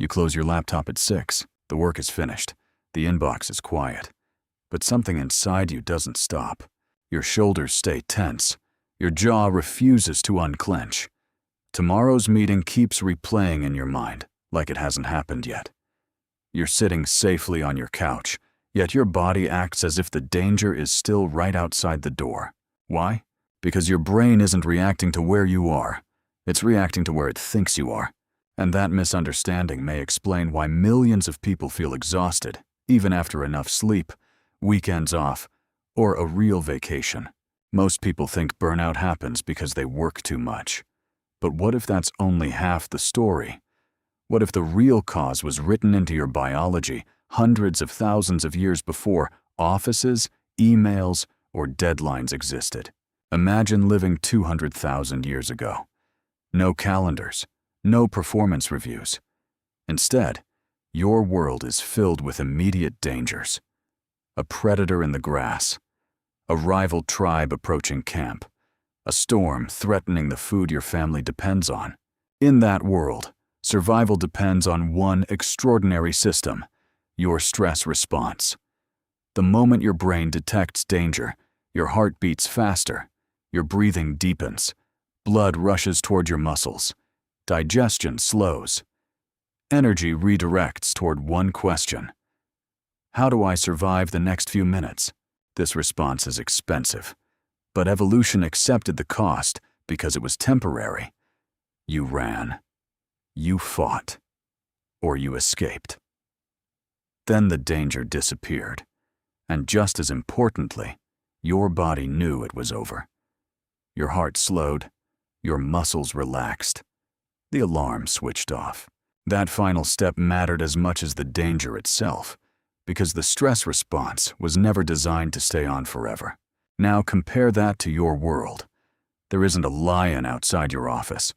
You close your laptop at 6. The work is finished. The inbox is quiet. But something inside you doesn't stop. Your shoulders stay tense. Your jaw refuses to unclench. Tomorrow's meeting keeps replaying in your mind like it hasn't happened yet. You're sitting safely on your couch, yet your body acts as if the danger is still right outside the door. Why? Because your brain isn't reacting to where you are. It's reacting to where it thinks you are. And that misunderstanding may explain why millions of people feel exhausted, even after enough sleep, weekends off, or a real vacation. Most people think burnout happens because they work too much. But what if that's only half the story? What if the real cause was written into your biology hundreds of thousands of years before offices, emails, or deadlines existed? Imagine living 200,000 years ago. No calendars, no performance reviews. Instead, your world is filled with immediate dangers. A predator in the grass, a rival tribe approaching camp, a storm threatening the food your family depends on. In that world, survival depends on one extraordinary system: your stress response. The moment your brain detects danger, your heart beats faster, your breathing deepens, blood rushes toward your muscles, digestion slows. Energy redirects toward one question: how do I survive the next few minutes? This response is expensive, but evolution accepted the cost because it was temporary. You ran, you fought, or you escaped. Then the danger disappeared, and just as importantly, your body knew it was over. Your heart slowed, your muscles relaxed. The alarm switched off. That final step mattered as much as the danger itself, because the stress response was never designed to stay on forever. Now compare that to your world. There isn't a lion outside your office.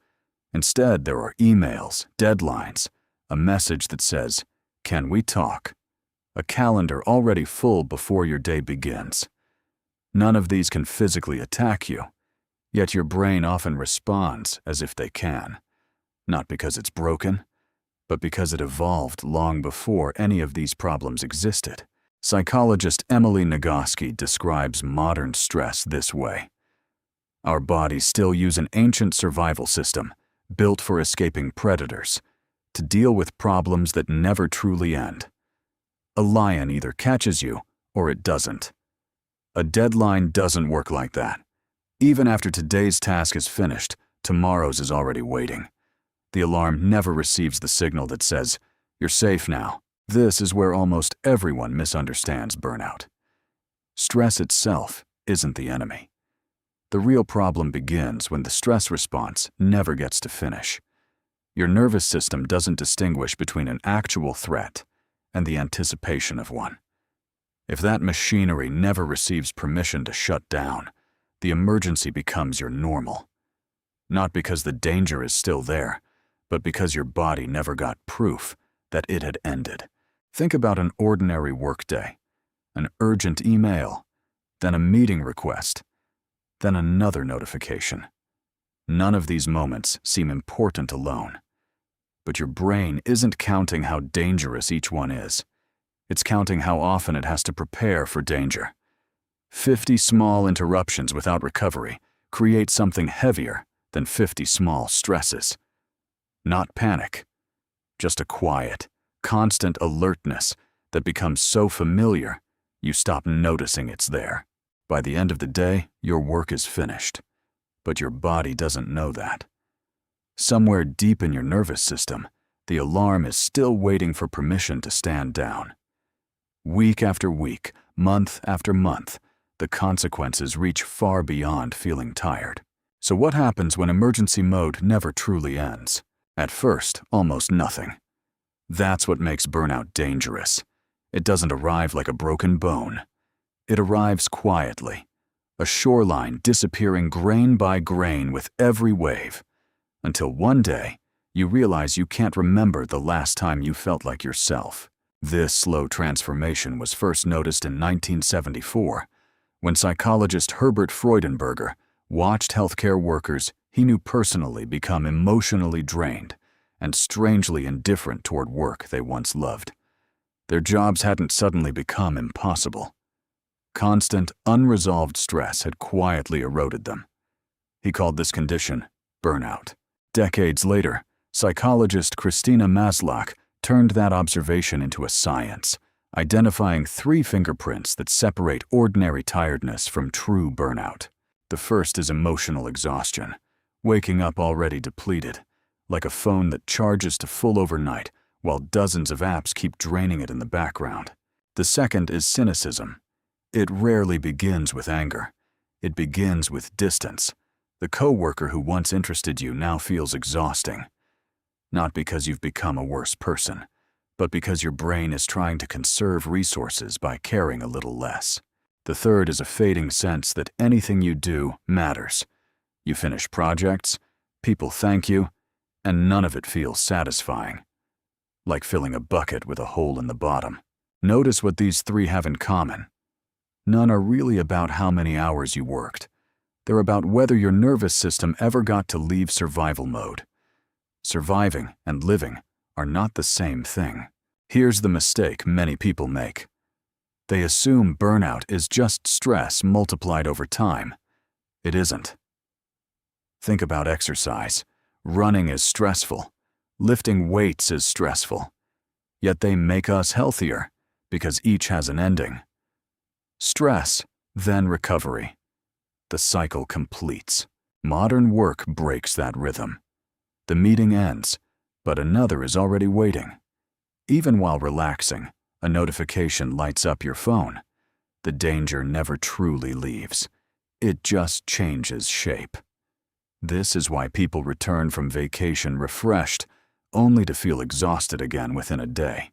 Instead, there are emails, deadlines, a message that says, "Can we talk?" A calendar already full before your day begins. None of these can physically attack you, yet your brain often responds as if they can. Not because it's broken, but because it evolved long before any of these problems existed. Psychologist Emily Nagoski describes modern stress this way: our bodies still use an ancient survival system built for escaping predators to deal with problems that never truly end. A lion either catches you or it doesn't. A deadline doesn't work like that. Even after today's task is finished, tomorrow's is already waiting. The alarm never receives the signal that says, "You're safe now." This is where almost everyone misunderstands burnout. Stress itself isn't the enemy. The real problem begins when the stress response never gets to finish. Your nervous system doesn't distinguish between an actual threat and the anticipation of one. If that machinery never receives permission to shut down, the emergency becomes your normal. Not because the danger is still there, but because your body never got proof that it had ended. Think about an ordinary workday, an urgent email, then a meeting request, then another notification. None of these moments seem important alone. But your brain isn't counting how dangerous each one is. It's counting how often it has to prepare for danger. 50 small interruptions without recovery create something heavier than 50 small stresses. Not panic, just a quiet, constant alertness that becomes so familiar you stop noticing it's there. By the end of the day, your work is finished, but your body doesn't know that. Somewhere deep in your nervous system, the alarm is still waiting for permission to stand down. Week after week, month after month, the consequences reach far beyond feeling tired. So what happens when emergency mode never truly ends? At first, almost nothing. That's what makes burnout dangerous. It doesn't arrive like a broken bone. It arrives quietly, a shoreline disappearing grain by grain with every wave, until one day you realize you can't remember the last time you felt like yourself. This slow transformation was first noticed in 1974, when psychologist Herbert Freudenberger watched healthcare workers he knew personally become emotionally drained and strangely indifferent toward work they once loved. Their jobs hadn't suddenly become impossible. Constant, unresolved stress had quietly eroded them. He called this condition burnout. Decades later, psychologist Christina Maslach turned that observation into a science, identifying 3 fingerprints that separate ordinary tiredness from true burnout. The first is emotional exhaustion, waking up already depleted, like a phone that charges to full overnight while dozens of apps keep draining it in the background. The second is cynicism. It rarely begins with anger. It begins with distance. The coworker who once interested you now feels exhausting. Not because you've become a worse person, but because your brain is trying to conserve resources by caring a little less. The third is a fading sense that anything you do matters. You finish projects, people thank you, and none of it feels satisfying. Like filling a bucket with a hole in the bottom. Notice what these 3 have in common. None are really about how many hours you worked. They're about whether your nervous system ever got to leave survival mode. Surviving and living are not the same thing. Here's the mistake many people make. They assume burnout is just stress multiplied over time. It isn't. Think about exercise. Running is stressful. Lifting weights is stressful. Yet they make us healthier because each has an ending. Stress, then recovery. The cycle completes. Modern work breaks that rhythm. The meeting ends, but another is already waiting. Even while relaxing, a notification lights up your phone. The danger never truly leaves. It just changes shape. This is why people return from vacation refreshed, only to feel exhausted again within a day.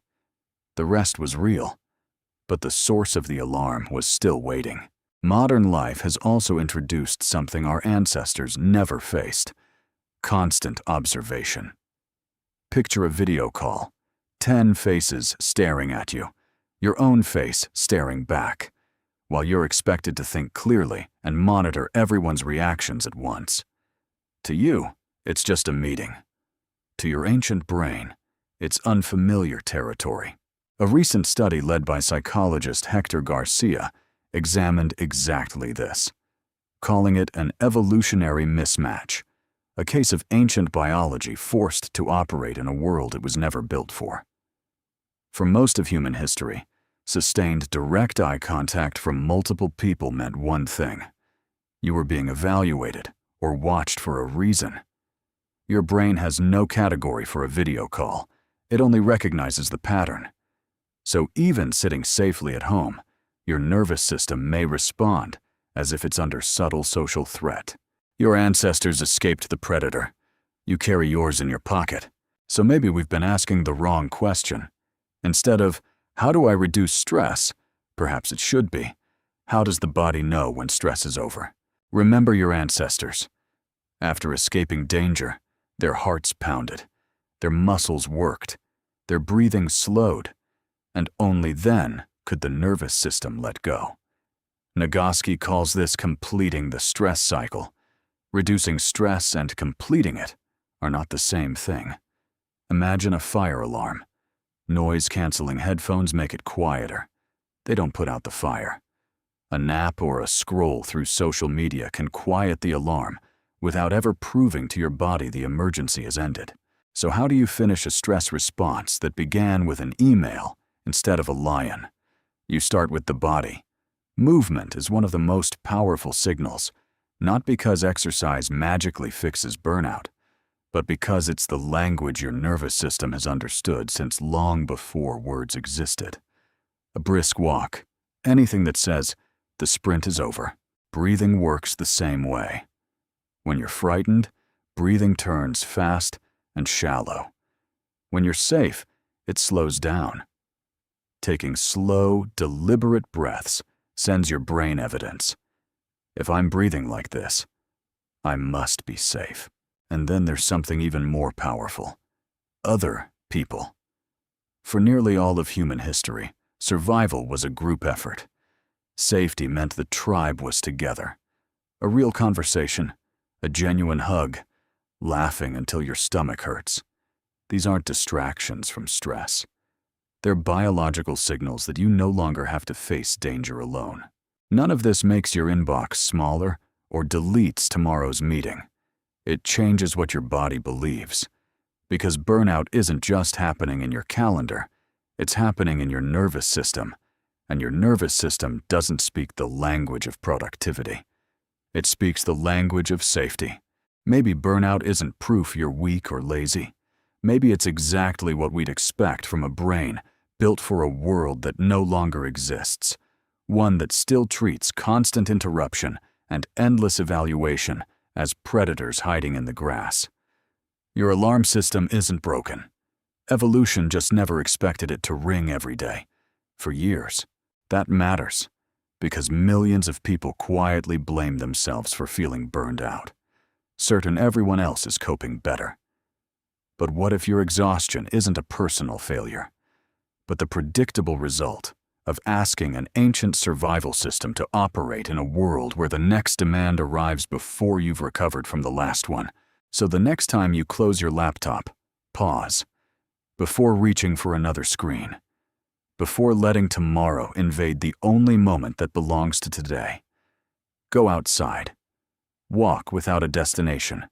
The rest was real, but the source of the alarm was still waiting. Modern life has also introduced something our ancestors never faced: constant observation. Picture a video call, 10 faces staring at you, your own face staring back, while you're expected to think clearly and monitor everyone's reactions at once. To you, it's just a meeting. To your ancient brain, it's unfamiliar territory. A recent study led by psychologist Hector Garcia examined exactly this, calling it an evolutionary mismatch, a case of ancient biology forced to operate in a world it was never built for. For most of human history, sustained direct eye contact from multiple people meant one thing: you were being evaluated or watched for a reason. Your brain has no category for a video call. It only recognizes the pattern. So even sitting safely at home, your nervous system may respond as if it's under subtle social threat. Your ancestors escaped the predator. You carry yours in your pocket. So maybe we've been asking the wrong question. Instead of, how do I reduce stress? Perhaps it should be, how does the body know when stress is over? Remember your ancestors. After escaping danger, their hearts pounded, their muscles worked, their breathing slowed, and only then could the nervous system let go. Nagoski calls this completing the stress cycle. Reducing stress and completing it are not the same thing. Imagine a fire alarm. Noise-canceling headphones make it quieter. They don't put out the fire. A nap or a scroll through social media can quiet the alarm without ever proving to your body the emergency has ended. So how do you finish a stress response that began with an email instead of a lion? You start with the body. Movement is one of the most powerful signals, not because exercise magically fixes burnout, but because it's the language your nervous system has understood since long before words existed. A brisk walk, anything that says, the sprint is over. Breathing works the same way. When you're frightened, breathing turns fast and shallow. When you're safe, it slows down. Taking slow, deliberate breaths sends your brain evidence. If I'm breathing like this, I must be safe. And then there's something even more powerful: other people. For nearly all of human history, survival was a group effort. Safety meant the tribe was together. A real conversation, a genuine hug, laughing until your stomach hurts. These aren't distractions from stress. They're biological signals that you no longer have to face danger alone. None of this makes your inbox smaller or deletes tomorrow's meeting. It changes what your body believes. Because burnout isn't just happening in your calendar, it's happening in your nervous system. And your nervous system doesn't speak the language of productivity. It speaks the language of safety. Maybe burnout isn't proof you're weak or lazy. Maybe it's exactly what we'd expect from a brain built for a world that no longer exists. One that still treats constant interruption and endless evaluation as predators hiding in the grass. Your alarm system isn't broken. Evolution just never expected it to ring every day. For years. That matters, because millions of people quietly blame themselves for feeling burned out, certain everyone else is coping better. But what if your exhaustion isn't a personal failure, but the predictable result of asking an ancient survival system to operate in a world where the next demand arrives before you've recovered from the last one? So the next time you close your laptop, pause, before reaching for another screen, before letting tomorrow invade the only moment that belongs to today. Go outside. Walk without a destination.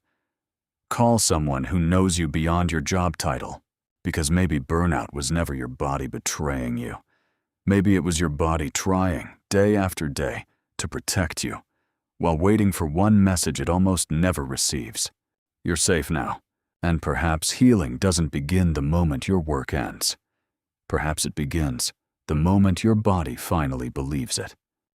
Call someone who knows you beyond your job title, because maybe burnout was never your body betraying you. Maybe it was your body trying, day after day, to protect you, while waiting for one message it almost never receives. You're safe now, and perhaps healing doesn't begin the moment your work ends. Perhaps it begins the moment your body finally believes it.